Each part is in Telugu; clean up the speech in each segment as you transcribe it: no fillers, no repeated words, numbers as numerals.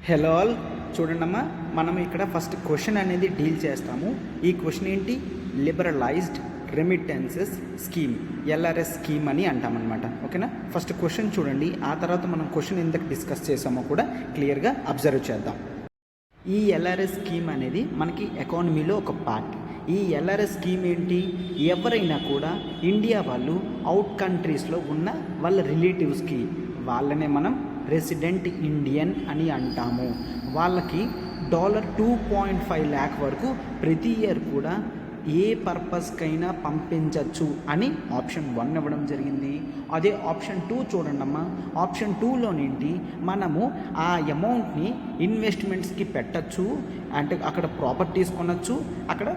హలో ఆల్, చూడండమ్మా, మనం ఇక్కడ ఫస్ట్ క్వశ్చన్ అనేది డీల్ చేస్తాము. ఈ క్వశ్చన్ ఏంటి? Liberalised remittances scheme, LRS scheme అని అంటామన్నమాట. ఓకేనా? ఫస్ట్ క్వశ్చన్ చూడండి, ఆ తర్వాత మనం క్వశ్చన్ ఎందుకు డిస్కస్ చేసామో కూడా క్లియర్గా అబ్జర్వ్ చేద్దాం. ఈ ఎల్ఆర్ఎస్ స్కీమ్ అనేది మనకి ఎకానమీలో ఒక పార్ట్. ఈ ఎల్ఆర్ఎస్ స్కీమ్ ఏంటి? ఎవరైనా కూడా ఇండియా వాళ్ళు అవుట్ కంట్రీస్లో ఉన్న వాళ్ళ రిలేటివ్స్కి, వాళ్ళనే మనం రెసిడెంట్ ఇండియన్ అని అంటాము. వాళ్ళకి $2.5 lakh వరకు ప్రతి ఇయర్ కూడా ఏ పర్పస్కైనా పంపించవచ్చు అని ఆప్షన్ 1 ఇవ్వడం జరిగింది. అదే ఆప్షన్ 2 చూడండమ్మా. ఆప్షన్ 2లోనేంటి, మనము ఆ అమౌంట్ని ఇన్వెస్ట్మెంట్స్కి పెట్టచ్చు, అంటే అక్కడ ప్రాపర్టీస్ కొనచ్చు, అక్కడ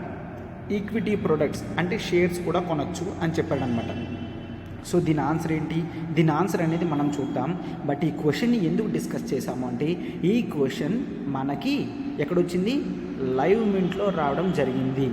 ఈక్విటీ ప్రొడక్ట్స్ అంటే షేర్స్ కూడా కొనచ్చు అని చెప్పాడనమాట. సో దీని ఆన్సర్ ఏంటి? దీని ఆన్సర్ అనేది మనం చూద్దాం. బట్ ఈ క్వశ్చన్ని ఎందుకు డిస్కస్ చేసాము అంటే, ఈ క్వశ్చన్ మనకి ఎక్కడొచ్చింది? లైవ్ మింట్లో రావడం జరిగింది.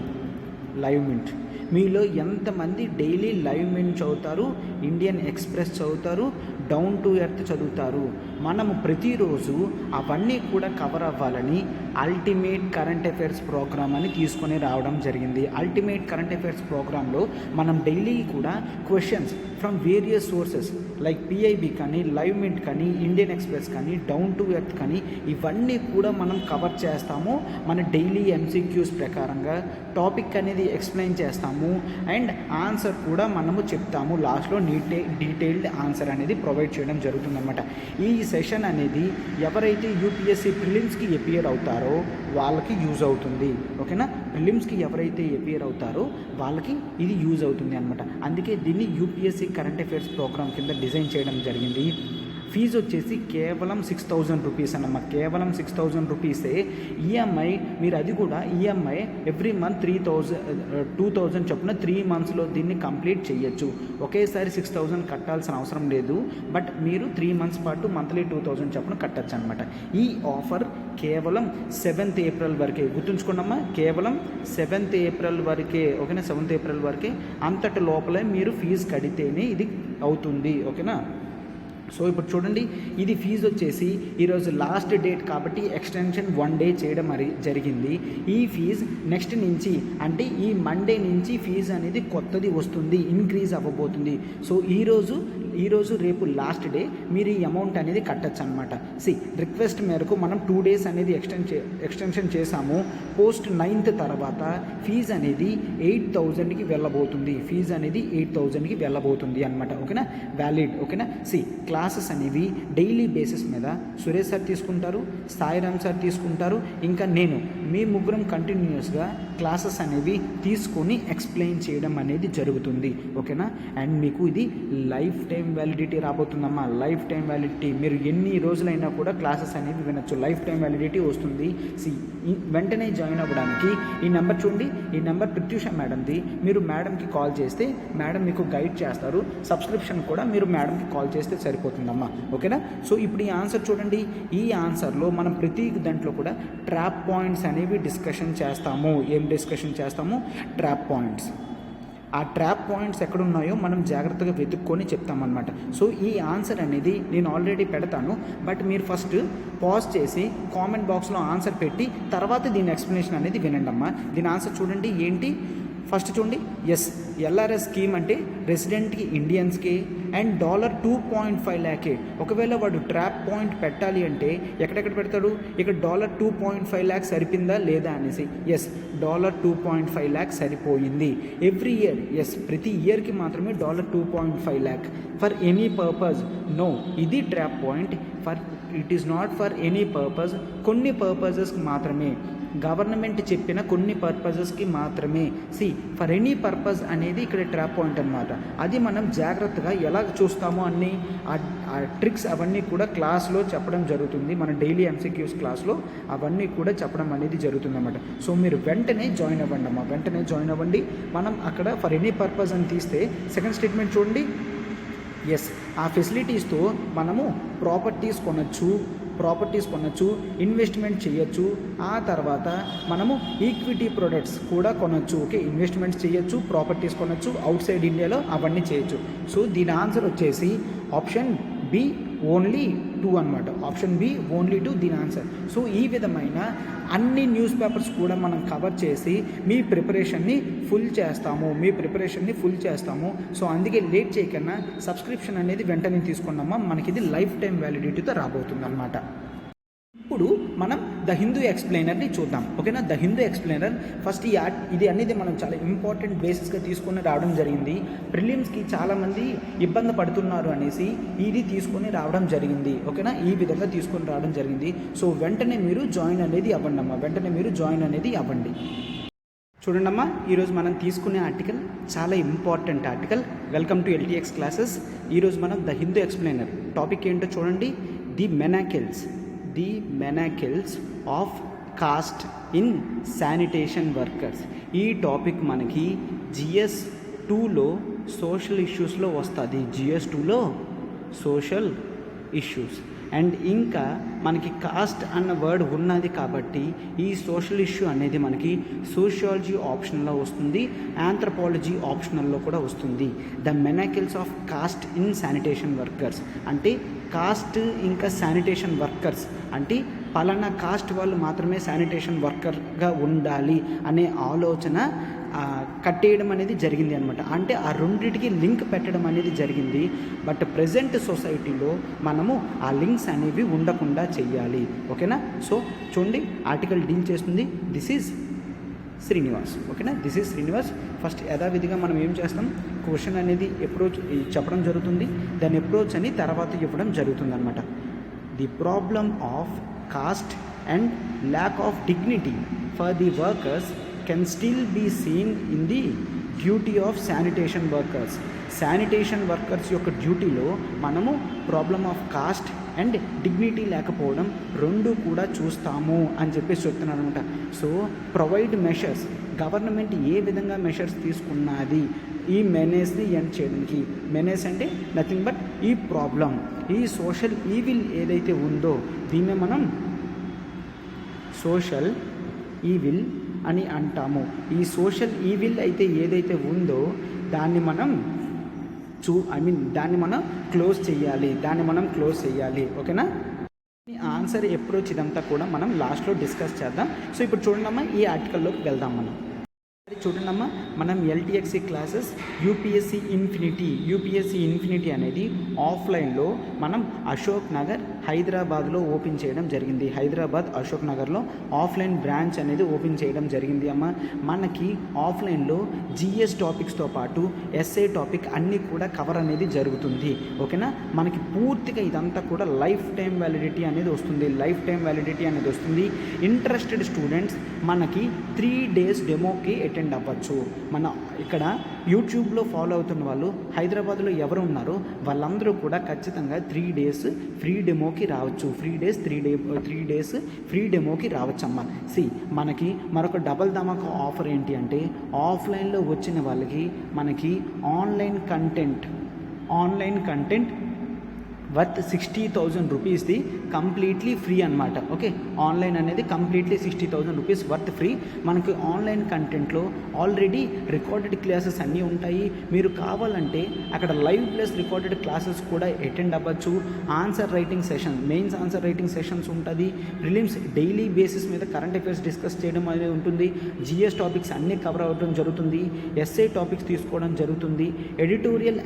Live mint. మీలో ఎంతమంది డైలీ లైవ్ మింట్ చదువుతారు, ఇండియన్ ఎక్స్ప్రెస్ చదువుతారు, డౌన్ టు ఎర్త్ చదువుతారు? మనము ప్రతిరోజు అవన్నీ కూడా కవర్ అవ్వాలని అల్టిమేట్ కరెంట్ అఫైర్స్ ప్రోగ్రామ్ అని తీసుకొని రావడం జరిగింది. అల్టిమేట్ కరెంట్ అఫైర్స్ ప్రోగ్రాంలో మనం డైలీ కూడా questions from various sources like PIB కానీ, లైవ్ మింట్ కానీ, ఇండియన్ ఎక్స్ప్రెస్ కానీ, డౌన్ టు ఎర్త్ కానీ, ఇవన్నీ కూడా మనం కవర్ చేస్తాము. మన డైలీ ఎంసీక్యూస్ ప్రకారంగా టాపిక్ అనేది ఎక్స్ప్లెయిన్ చేస్తాము అండ్ ఆన్సర్ కూడా మనము చెప్తాము. లాస్ట్లో డీటెయిల్డ్ ఆన్సర్ అనేది ప్రొవైడ్ చేయడం జరుగుతుందన్నమాట. ఈ సెషన్ అనేది ఎవరైతే యూపీఎస్సీ ప్రిలిమ్స్కి అపియర్ అవుతారో వాళ్ళకి యూజ్ అవుతుంది. ఓకేనా? ప్రిలిమ్స్కి ఎవరైతే అపియర్ అవుతారో వాళ్ళకి ఇది యూజ్ అవుతుంది అనమాట. అందుకే దీన్ని యూపీఎస్సీ కరెంట్ అఫైర్స్ ప్రోగ్రామ్ కింద డిజైన్ చేయడం జరిగింది. ఫీజు వచ్చేసి కేవలం 6,000 రూపీస్ అన్నమాట. కేవలం 6,000 రూపీసే. ఈఎంఐ మీరు అది కూడా ఈఎంఐ ఎవ్రీ మంత్ 2,000 చొప్పున 3 monthsలో దీన్ని కంప్లీట్ చేయొచ్చు. ఒకేసారి 6,000 కట్టాల్సిన అవసరం లేదు. బట్ మీరు 3 months పాటు మంత్లీ 2,000 చొప్పున కట్టచ్చు అనమాట. ఈ ఆఫర్ కేవలం 7th April వరకే. గుర్తుంచుకోండమ్మా, కేవలం 7th April వరకే. ఓకేనా? 7th April వరకే. అంతటి లోపలే మీరు ఫీజు కడితేనే ఇది అవుతుంది. ఓకేనా? సో ఇప్పుడు చూడండి, ఇది ఫీజు వచ్చేసి ఈరోజు లాస్ట్ డేట్ కాబట్టి ఎక్స్టెన్షన్ 1 day చేయడం జరిగింది. ఈ ఫీజు నెక్స్ట్ నుంచి అంటే ఈ మండే నుంచి ఫీజు అనేది కొత్తది వస్తుంది, ఇంక్రీజ్ అవ్వబోతుంది. సో ఈరోజు రేపు లాస్ట్ డే మీరు ఈ అమౌంట్ అనేది కట్టచ్చు అనమాట. రిక్వెస్ట్ మేరకు మనం 2 days అనేది ఎక్స్టెన్షన్ చేసాము. పోస్ట్ 9th తర్వాత ఫీజు అనేది 8,000కి వెళ్ళబోతుంది. ఫీజు అనేది 8,000కి వెళ్ళబోతుంది అనమాట. ఓకేనా? వ్యాలిడ్. ఓకేనా? క్లాసెస్ అనేవి డైలీ బేసిస్ మీద సురేష్ సార్ తీసుకుంటారు, సాయిరామ్ సార్ తీసుకుంటారు, ఇంకా నేను, మీ ముగ్గురం కంటిన్యూస్గా క్లాసెస్ అనేవి తీసుకొని ఎక్స్ప్లెయిన్ చేయడం అనేది జరుగుతుంది. ఓకేనా? అండ్ మీకు ఇది లైఫ్ టైం వ్యాలిడిటీ రాబోతుందమ్మా. Lifetime validity. మీరు ఎన్ని రోజులైనా కూడా క్లాసెస్ అనేవి వినొచ్చు. లైఫ్ టైం వ్యాలిడిటీ వస్తుంది. వెంటనే జాయిన్ అవ్వడానికి ఈ నెంబర్ చూడండి. ఈ నెంబర్ ప్రత్యూష మేడంది. మీరు మేడంకి కాల్ చేస్తే మేడం మీకు గైడ్ చేస్తారు. సబ్స్క్రిప్షన్ కూడా మీరు మేడంకి కాల్ చేస్తే సరిపోతుందమ్మా. ఓకేనా? సో ఇప్పుడు ఈ ఆన్సర్ చూడండి. ఈ ఆన్సర్లో మనం ప్రతి దాంట్లో కూడా ట్రాప్ పాయింట్స్ అనేవి డిస్కషన్ చేస్తాము. ఏం డిస్కషన్ చేస్తాము? Trap points. ఆ ట్రాప్ పాయింట్స్ ఎక్కడున్నాయో మనం జాగ్రత్తగా వెతుక్కొని చెప్తామన్నమాట. సో ఈ ఆన్సర్ అనేది నేను ఆల్రెడీ పెడతాను, బట్ మీరు ఫస్ట్ పాజ్ చేసి కామెంట్ బాక్స్లో ఆన్సర్ పెట్టి తర్వాత దీని ఎక్స్ప్లెనేషన్ అనేది వినండి అమ్మా. దీని ఆన్సర్ చూడండి ఏంటి. ఫస్ట్ చూడండి, ఎల్ఆర్ఎస్ స్కీమ్ అంటే రెసిడెంట్కి ఇండియన్స్కి అండ్ $2.5 lakh. ఒకవేళ వాడు ట్రాప్ పాయింట్ పెట్టాలి అంటే ఎక్కడెక్కడ పెడతాడు? ఇక్కడ $2.5 lakh సరిపోయిందా లేదా అనేసి. $2.5 lakh సరిపోయింది. ఎవ్రీ ఇయర్, ప్రతి ఇయర్కి మాత్రమే $2.5 lakh for any purpose. No, ఇది trap point. It is not for any purpose. కొన్ని పర్పసెస్కి మాత్రమే, గవర్నమెంట్ చెప్పిన కొన్ని పర్పసెస్కి మాత్రమే. ఫర్ ఎనీ పర్పస్ అనేది ఇక్కడ ట్రాప్ పాయింట్ అనమాట. అది మనం జాగ్రత్తగా ఎలా చూస్తామో అన్ని ఆ ట్రిక్స్ అవన్నీ కూడా క్లాస్లో చెప్పడం జరుగుతుంది. మన డైలీ ఎంసీక్యూస్ క్లాస్లో అవన్నీ కూడా చెప్పడం అనేది జరుగుతుంది అన్నమాట. సో మీరు వెంటనే జాయిన్ అవ్వండి అమ్మా. వెంటనే జాయిన్ అవ్వండి. మనం అక్కడ ఫర్ ఎనీ పర్పస్ అని తీస్తే సెకండ్ స్టేట్మెంట్ చూడండి. ఆ ఫెసిలిటీస్తో మనము ప్రాపర్టీస్ కొనచ్చు, ఇన్వెస్ట్మెంట్ చేయొచ్చు. ఆ తర్వాత మనము ఈక్విటీ ప్రొడక్ట్స్ కూడా కొనచ్చు. ఓకే, ఇన్వెస్ట్మెంట్స్ చేయొచ్చు, ప్రాపర్టీస్ కొనచ్చు, అవుట్ సైడ్ ఇండియాలో అవన్నీ చేయొచ్చు. సో దీని ఆన్సర్ వచ్చేసి ఆప్షన్ బి, ఓన్లీ 2 అనమాట. ఆప్షన్ బి ఓన్లీ 2 దీని ఆన్సర్. సో ఈ విధమైన అన్ని న్యూస్ పేపర్స్ కూడా మనం కవర్ చేసి మీ ప్రిపరేషన్ని ఫుల్ చేస్తాము. సో అందుకే లేట్ చేయకన్నా సబ్స్క్రిప్షన్ అనేది వెంటనే తీసుకున్నామా, మనకి ఇది లైఫ్ టైం వ్యాలిడిటీతో రాబోతుంది అనమాట. ఇప్పుడు మనం ద హిందూ ఎక్స్ప్లెయినర్ని చూద్దాం. ఓకేనా, ద హిందూ ఎక్స్ప్లెయినర్ ఫస్ట్ ఇది అనేది మనం చాలా ఇంపార్టెంట్ బేసిస్గా తీసుకొని రావడం జరిగింది. ప్రిలిమ్స్కి చాలామంది ఇబ్బంది పడుతున్నారు అనేసి ఇది తీసుకొని రావడం జరిగింది. ఓకేనా, ఈ విధంగా తీసుకొని రావడం జరిగింది. సో వెంటనే మీరు జాయిన్ అనేది అవ్వండి. చూడండి అమ్మా, ఈరోజు మనం తీసుకునే ఆర్టికల్ చాలా important article. Welcome to LTX classes. ఈరోజు మనం ద హిందూ ఎక్స్ప్లెయినర్ టాపిక్ ఏంటో చూడండి. The manacles of caste in sanitation workers. ఈ టాపిక్ మనకి GS 2లో సోషల్ ఇష్యూస్లో వస్తుంది. GS 2లో సోషల్ ఇష్యూస్ అండ్ ఇంకా మనకి కాస్ట్ అన్న వర్డ్ ఉన్నది కాబట్టి ఈ సోషల్ ఇష్యూ అనేది మనకి సోషియాలజీ ఆప్షన్లో వస్తుంది, ఆంథ్రపాలజీ ఆప్షనల్లో కూడా వస్తుంది. The manacles of caste in sanitation workers అంటే కాస్ట్ ఇంకా శానిటేషన్ వర్కర్స్ అంటే పలానా కాస్ట్ వాళ్ళు మాత్రమే శానిటేషన్ వర్కర్గా ఉండాలి అనే ఆలోచన కట్టేయడం అనేది జరిగింది అనమాట. అంటే ఆ రెండింటికి లింక్ పెట్టడం అనేది జరిగింది. బట్ ప్రజెంట్ సొసైటీలో మనము ఆ లింక్స్ అనేవి ఉండకుండా చెయ్యాలి. ఓకేనా, సో చూడండి ఆర్టికల్ డీల్ చేస్తుంది. This is Srinivas. ఓకేనా, దిస్ ఈజ్ శ్రీనివాస్. ఫస్ట్ యథావిధిగా మనం ఏం చేస్తాం, క్వశ్చన్ అనేది అప్రోచ్ చెప్పడం జరుగుతుంది, దాని అప్రోచ్ అని తర్వాత ఇవ్వడం జరుగుతుంది అనమాట. The problem of caste and lack of dignity for the workers can still be seen in the duty of sanitation workers. Sanitation workers యొక్క డ్యూటీలో మనము problem of caste and dignity లేకపోవడం రెండు కూడా చూస్తాము అని చెప్పేసి చెప్తున్నాను అనమాట. సో ప్రొవైడ్ మెషర్స్, గవర్నమెంట్ ఏ విధంగా మెషర్స్ తీసుకున్నది ఈ మెనేజ్ని ఎండ్ చేయడానికి. మెనేజ్ అంటే నథింగ్ బట్ ఈ ప్రాబ్లం, ఈ సోషల్ ఈవిల్ ఏదైతే ఉందో దీన్నే మనం సోషల్ ఈవిల్ అని అంటాము. ఈ సోషల్ ఈవిల్ అయితే ఏదైతే ఉందో దాన్ని మనం క్లోజ్ చేయాలి. ఓకేనా, ఆన్సర్ అప్రోచ్ ఇదంతా కూడా మనం లాస్ట్లో డిస్కస్ చేద్దాం. సో ఇప్పుడు చూడండి ఈ ఆర్టికల్లోకి వెళ్దాం. చూడండి మనం LTX క్లాసెస్ యూపీఎస్సీ ఇన్ఫినిటీ అనేది ఆఫ్లైన్లో మనం అశోక్ నగర్ హైదరాబాద్లో ఓపెన్ చేయడం జరిగింది. హైదరాబాద్ అశోక్ నగర్లో ఆఫ్లైన్ బ్రాంచ్ అనేది ఓపెన్ చేయడం జరిగింది. మనకి ఆఫ్లైన్లో GS టాపిక్స్తో పాటు SA టాపిక్ అన్నీ కూడా కవర్ అనేది జరుగుతుంది. ఓకేనా, మనకి పూర్తిగా ఇదంతా కూడా లైఫ్ టైం వ్యాలిడిటీ అనేది వస్తుంది. ఇంట్రెస్టెడ్ స్టూడెంట్స్ మనకి 3 days డెమోకి అటెండ్ అవ్వచ్చు. మన ఇక్కడ యూట్యూబ్లో ఫాలో అవుతున్న వాళ్ళు హైదరాబాద్లో ఎవరు ఉన్నారో వాళ్ళందరూ కూడా ఖచ్చితంగా 3 days ఫ్రీ డెమోకి రావచ్చు. 3 days ఫ్రీ డెమోకి రావచ్చమ్మా. మనకి మరొక డబల్ ధమాకా ఆఫర్ ఏంటి అంటే ఆఫ్లైన్లో వచ్చిన వాళ్ళకి మనకి ఆన్లైన్ కంటెంట్ వర్త్ 60,000 రూపీస్ది కంప్లీట్లీ ఫ్రీ అనమాట. ఓకే, ఆన్లైన్ అనేది కంప్లీట్లీ 60,000 రూపీస్ వర్త్ ఫ్రీ. మనకి ఆన్లైన్ కంటెంట్లో ఆల్రెడీ రికార్డెడ్ క్లాసెస్ అన్నీ ఉంటాయి. మీరు కావాలంటే అక్కడ లైవ్ ప్లస్ రికార్డెడ్ క్లాసెస్ కూడా అటెండ్ అవ్వచ్చు. మెయిన్స్ ఆన్సర్ రైటింగ్ సెషన్స్ ఉంటుంది. ప్రిలిమ్స్ డైలీ బేసిస్ మీద కరెంట్ అఫైర్స్ డిస్కస్ చేయడం అనేది ఉంటుంది. GS టాపిక్స్ అన్నీ కవర్ అవ్వడం జరుగుతుంది. SA టాపిక్స్ తీసుకోవడం జరుగుతుంది. ఎడిటోరియల్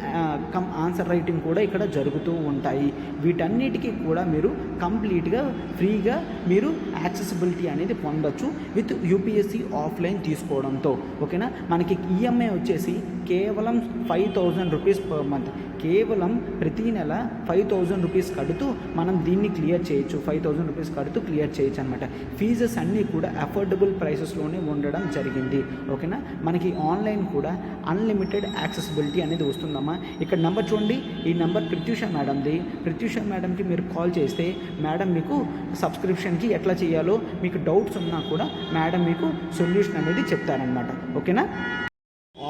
ఆన్సర్ రైటింగ్ కూడా ఇక్కడ జరుగుతూ ఉంటాయి. వీటన్నిటికీ కూడా మీరు కంప్లీట్గా ఫ్రీగా మీరు యాక్సెసిబిలిటీ అనేది పొందొచ్చు విత్ యూపీఎస్సీ ఆఫ్లైన్ తీసుకోవడంతో. ఓకేనా, మనకి EMI వచ్చేసి కేవలం 5,000 రూపీస్ పర్ మంత్. కేవలం ప్రతి నెల 5,000 రూపీస్ కడుతూ మనం దీన్ని క్లియర్ చేయొచ్చు. 5,000 రూపీస్ కడుతూ క్లియర్ చేయొచ్చు అనమాట. ఫీజెస్ అన్నీ కూడా అఫోర్డబుల్ ప్రైసెస్లోనే ఉండడం జరిగింది. ఓకేనా, మనకి ఆన్లైన్ కూడా అన్లిమిటెడ్ యాక్సెసిబిలిటీ అనేది వస్తుందమ్మా. ఇక్కడ నెంబర్ చూడండి, ఈ నెంబర్ ప్రత్యూష మేడంది. ప్రత్యూష మేడంకి మీరు కాల్ చేస్తే మేడం మీకు సబ్స్క్రిప్షన్కి ఎట్లా చేయాలో మీకు డౌట్స్ ఉన్నా కూడా మేడం మీకు సొల్యూషన్ అనేది చెప్తారనమాట. ఓకేనా,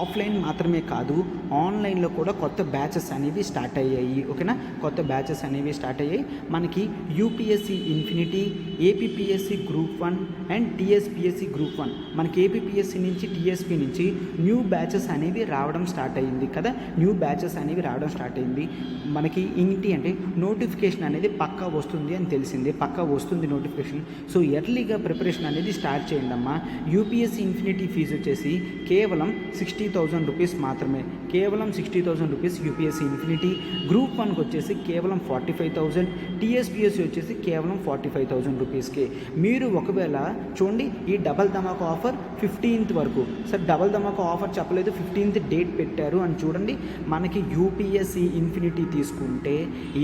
ఆఫ్లైన్ మాత్రమే కాదు, ఆన్లైన్లో కూడా కొత్త బ్యాచెస్ అనేవి స్టార్ట్ అయ్యాయి. ఓకేనా, కొత్త బ్యాచెస్ అనేవి స్టార్ట్ అయ్యాయి. మనకి UPSC infinity, APPSC group 1 and TSPSC group 1, మనకి ఏపీపీఎస్సి నుంచి టీఎస్పీ నుంచి న్యూ బ్యాచెస్ అనేవి రావడం స్టార్ట్ అయ్యింది కదా. న్యూ బ్యాచెస్ అనేవి రావడం స్టార్ట్ అయింది. మనకి ఏంటి అంటే నోటిఫికేషన్ అనేది పక్కా వస్తుంది అని తెలిసింది, పక్కా వస్తుంది నోటిఫికేషన్. సో ఎర్లీగా ప్రిపరేషన్ అనేది స్టార్ట్ చేయండి అమ్మా. యూపీఎస్సి ఇన్ఫినిటీ ఫీజు వచ్చేసి కేవలం 60,000 రూపీస్ మాత్రమే, కేవలం 60,000 రూపీస్ యూపీఎస్సి ఇన్ఫినిటీ. గ్రూప్ 1కి వచ్చేసి కేవలం 45,000, టీఎస్పీఎస్సి వచ్చేసి కేవలం 45,000 రూపీస్కి. మీరు ఒకవేళ చూడండి, ఈ డబల్ ధమాకా ఆఫర్ 15th వరకు. సార్ డబల్ ధమాకా ఆఫర్ చెప్పలేదు, 15th డేట్ పెట్టారు అని చూడండి. మనకి యూపీఎస్సి ఇన్ఫినిటీ తీసుకుంటే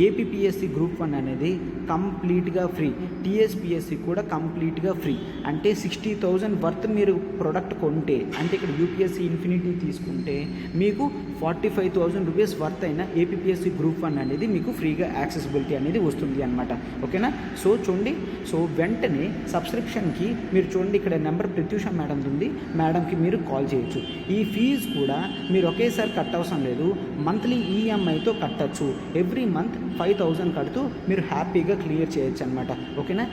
ఏపీపీఎస్సి గ్రూప్ 1 అనేది కంప్లీట్గా ఫ్రీ, టీఎస్పీఎస్సి కూడా కంప్లీట్గా ఫ్రీ. అంటే 60,000 వర్త్ మీరు ప్రోడక్ట్ కొంటే, అంటే ఇక్కడ యూపీఎస్సి ఇన్ఫినిటీ తీసుకుంటే మీకు 45,000 రూపీస్ వర్త్ అయిన ఏపీపీఎస్సి గ్రూప్ 1 అనేది మీకు ఫ్రీగా యాక్సెసిబిలిటీ అనేది వస్తుంది అనమాట. ఓకేనా, సో చూడండి, సో వెంటనే సబ్స్క్రిప్షన్కి మీరు చూడండి, ఇక్కడ నెంబర్ ప్రత్యూష మేడం ఉంది, మేడంకి మీరు కాల్ చేయొచ్చు. ఈ ఫీజు కూడా మీరు ఒకేసారి కట్ అవసరం లేదు, మంత్లీ ఈఎంఐతో కట్టచ్చు. ఎవ్రీ మంత్ 5,000 కడుతూ మీరు హ్యాపీగా క్లియర్ చేయొచ్చు అనమాట. ఓకేనా,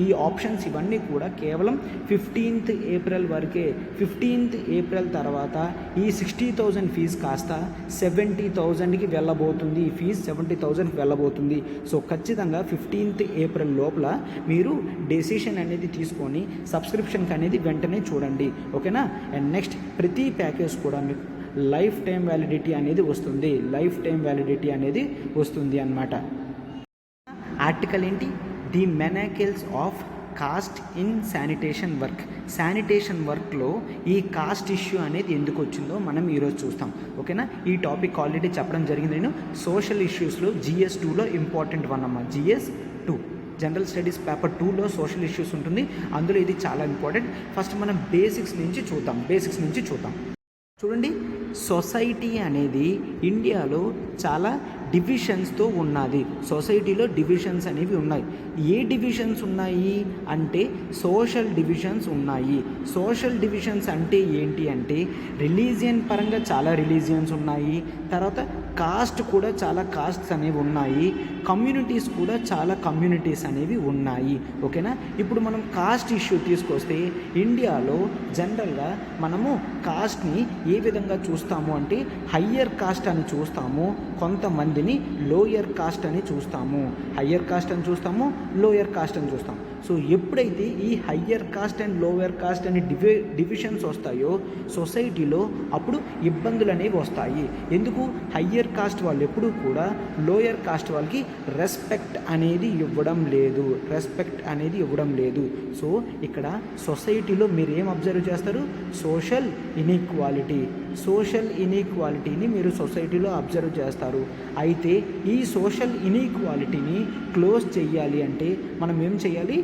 ఈ ఆప్షన్స్ ఇవన్నీ కూడా కేవలం 15th ఏప్రిల్ వరకే. 15th ఏప్రిల్ తర్వాత ఈ 60,000 ఫీజు కాస్త 70,000కి వెళ్ళబోతుంది. ఈ ఫీజు 70,000కి వెళ్ళబోతుంది. సో ఖచ్చితంగా 15th ఏప్రిల్ లోపల మీరు డెసిషన్ అనేది తీసుకొని సబ్స్క్రిప్షన్కి అనేది వెంటనే చూడండి. ఓకేనా, అండ్ నెక్స్ట్ ప్రతి ప్యాకేజ్ కూడా మీకు లైఫ్ టైం వ్యాలిడిటీ అనేది వస్తుంది, లైఫ్ టైం వ్యాలిడిటీ అనేది వస్తుంది అన్నమాట. ఆర్టికల్ ఏంటి? The manacles of caste in sanitation work. Sanitation వర్క్లో ఈ కాస్ట్ ఇష్యూ అనేది ఎందుకు వచ్చిందో మనం ఈరోజు చూస్తాం. ఓకేనా, ఈ టాపిక్ ఆల్రెడీ చెప్పడం జరిగింది. నేను సోషల్ ఇష్యూస్లో GS 2లో ఇంపార్టెంట్ వన్ అమ్మ, GS 2 జనరల్ స్టడీస్ పేపర్ 2లో సోషల్ ఇష్యూస్ ఉంటుంది. అందులో ఇది చాలా ఇంపార్టెంట్. ఫస్ట్ మనం బేసిక్స్ నుంచి చూద్దాం. చూడండి, సొసైటీ అనేది ఇండియాలో చాలా డివిజన్స్తో ఉన్నది. సొసైటీలో డివిజన్స్ అనేవి ఉన్నాయి. ఏ డివిజన్స్ ఉన్నాయి అంటే సోషల్ డివిజన్స్ ఉన్నాయి. సోషల్ డివిజన్స్ అంటే ఏంటి అంటే రిలీజియన్ పరంగా చాలా రిలీజియన్స్ ఉన్నాయి, తర్వాత కాస్ట్ కూడా చాలా కాస్ట్స్ అనేవి ఉన్నాయి, కమ్యూనిటీస్ కూడా చాలా కమ్యూనిటీస్ అనేవి ఉన్నాయి. ఓకేనా, ఇప్పుడు మనం కాస్ట్ ఇష్యూ తీసుకొస్తే ఇండియాలో జనరల్గా మనము కాస్ట్ని ఏ విధంగా చూస్తాము అంటే హయ్యర్ కాస్ట్ అని చూస్తాము, కొంతమందిని లోయర్ కాస్ట్ అని చూస్తాము. హయ్యర్ కాస్ట్ అని చూస్తాము, లోయర్ కాస్ట్ అని చూస్తాం. సో ఎప్పుడైతే ఈ higher cost and lower cost అనే డివిజన్స్ వస్తాయో సొసైటీలో అప్పుడు ఇబ్బందులు అనేవి వస్తాయి. ఎందుకు? హయ్యర్ కాస్ట్ వాళ్ళు ఎప్పుడూ కూడా లోయర్ కాస్ట్ వాళ్ళకి రెస్పెక్ట్ అనేది ఇవ్వడం లేదు. సో ఇక్కడ సొసైటీలో మీరు ఏం అబ్జర్వ్ చేస్తారు? సోషల్ ఇనీక్వాలిటీని మీరు సొసైటీలో అబ్జర్వ్ చేస్తారు. అయితే ఈ సోషల్ ఇనీక్వాలిటీని క్లోజ్ చేయాలి అంటే మనం ఏం చేయాలి?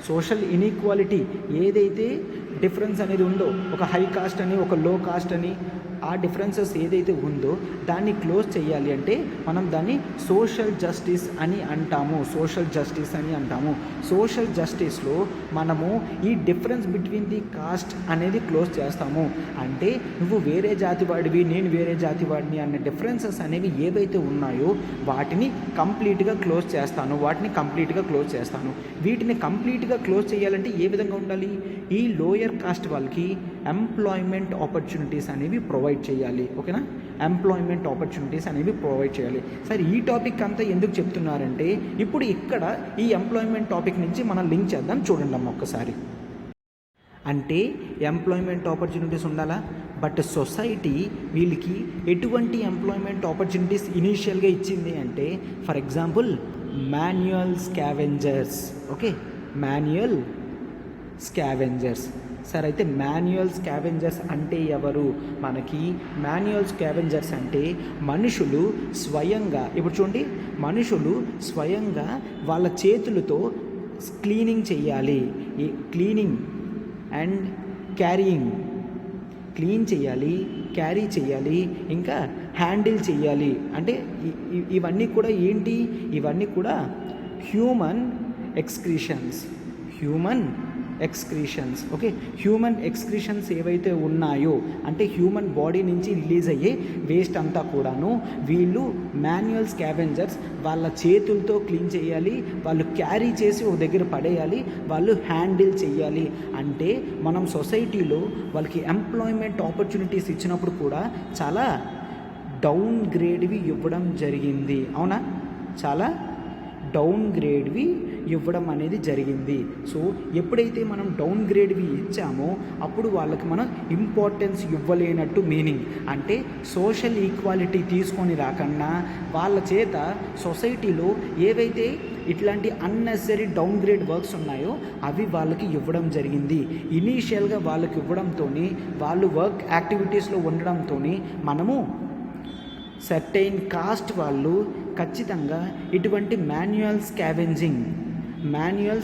సోషల్ ఇనీక్వాలిటీ ఏదైతే డిఫరెన్స్ అనేది ఉందో, ఒక హై కాస్ట్ అని ఒక లో కాస్ట్ అని ఆ డిఫరెన్సెస్ ఏదైతే ఉందో దాన్ని క్లోజ్ చేయాలి అంటే మనం దాన్ని సోషల్ జస్టిస్ అని అంటాము. సోషల్ జస్టిస్లో మనము ఈ డిఫరెన్స్ బిట్వీన్ ది కాస్ట్ అనేది క్లోజ్ చేస్తాము. అంటే నువ్వు వేరే జాతి వాడివి, నేను వేరే జాతి వాడిని అనే డిఫరెన్సెస్ అనేవి ఏవైతే ఉన్నాయో వాటిని కంప్లీట్గా క్లోజ్ చేస్తాను. వీటిని కంప్లీట్గా క్లోజ్ చేయాలంటే ఏ విధంగా ఉండాలి? ఈ లోయర్ కాస్ట్ వాళ్ళకి ఎంప్లాయ్మెంట్ ఆపర్చునిటీస్ అనేవి ప్రొవైడ్ చేయాలి. ఓకేనా, ఎంప్లాయ్మెంట్ ఆపర్చునిటీస్ అనేవి ప్రొవైడ్ చేయాలి. సరే, ఈ టాపిక్ అంతా ఎందుకు చెప్తున్నారంటే ఇప్పుడు ఇక్కడ ఈ ఎంప్లాయ్మెంట్ టాపిక్ నుంచి మనం లింక్ చేద్దాం. చూడండి అమ్మ ఒక్కసారి. అంటే ఎంప్లాయ్మెంట్ ఆపర్చునిటీస్ ఉండాలా, బట్ సొసైటీ వీళ్ళకి ఎటువంటి ఎంప్లాయ్మెంట్ ఆపర్చునిటీస్ ఇనీషియల్గా ఇచ్చింది అంటే for example manual scavengers. Okay, manual scavengers. సరే, అయితే మాన్యువల్ స్కావెంజర్స్ అంటే ఎవరు? మనకి మాన్యువల్ స్కావెంజర్స్ అంటే మనుషులు స్వయంగా, ఇప్పుడు చూడండి, మనుషులు స్వయంగా వాళ్ళ చేతులతో క్లీనింగ్ చేయాలి. క్లీనింగ్ అండ్ క్యారీయింగ్, క్లీన్ చేయాలి, క్యారీ చేయాలి, ఇంకా హ్యాండిల్ చేయాలి. అంటే ఇవన్నీ కూడా ఏంటి? ఇవన్నీ కూడా హ్యూమన్ ఎక్స్క్రీషన్స్. ఓకే, హ్యూమన్ ఎక్స్క్రీషన్స్ ఏవైతే ఉన్నాయో అంటే హ్యూమన్ బాడీ నుంచి రిలీజ్ అయ్యే వేస్ట్ అంతా కూడాను వీళ్ళు మాన్యువల్ స్కావెంజర్స్ వాళ్ళ చేతులతో క్లీన్ చేయాలి, వాళ్ళు క్యారీ చేసి ఒక దగ్గర పడేయాలి, వాళ్ళు హ్యాండిల్ చేయాలి. అంటే మనం సొసైటీలో వాళ్ళకి ఎంప్లాయ్మెంట్ ఆపర్చునిటీస్ ఇచ్చినప్పుడు కూడా చాలా డౌన్ గ్రేడ్వి ఇవ్వడం జరిగింది. అవునా, చాలా డౌన్ గ్రేడ్వి ఇవ్వడం అనేది జరిగింది. సో ఎప్పుడైతే మనం డౌన్ గ్రేడ్వి ఇచ్చామో అప్పుడు వాళ్ళకి మనం ఇంపార్టెన్స్ ఇవ్వలేనట్టు మీనింగ్. అంటే సోషల్ ఈక్వాలిటీ తీసుకొని రాకన్నా వాళ్ళ చేత సొసైటీలో ఏవైతే ఇట్లాంటి అన్నెసరీ డౌన్ గ్రేడ్ వర్క్స్ ఉన్నాయో అవి వాళ్ళకి ఇవ్వడం జరిగింది. ఇనీషియల్గా వాళ్ళకి ఇవ్వడంతో వాళ్ళు వర్క్ యాక్టివిటీస్లో ఉండడంతో మనము సర్టైన్ కాస్ట్ వాళ్ళు ఖచ్చితంగా ఇటువంటి మాన్యువల్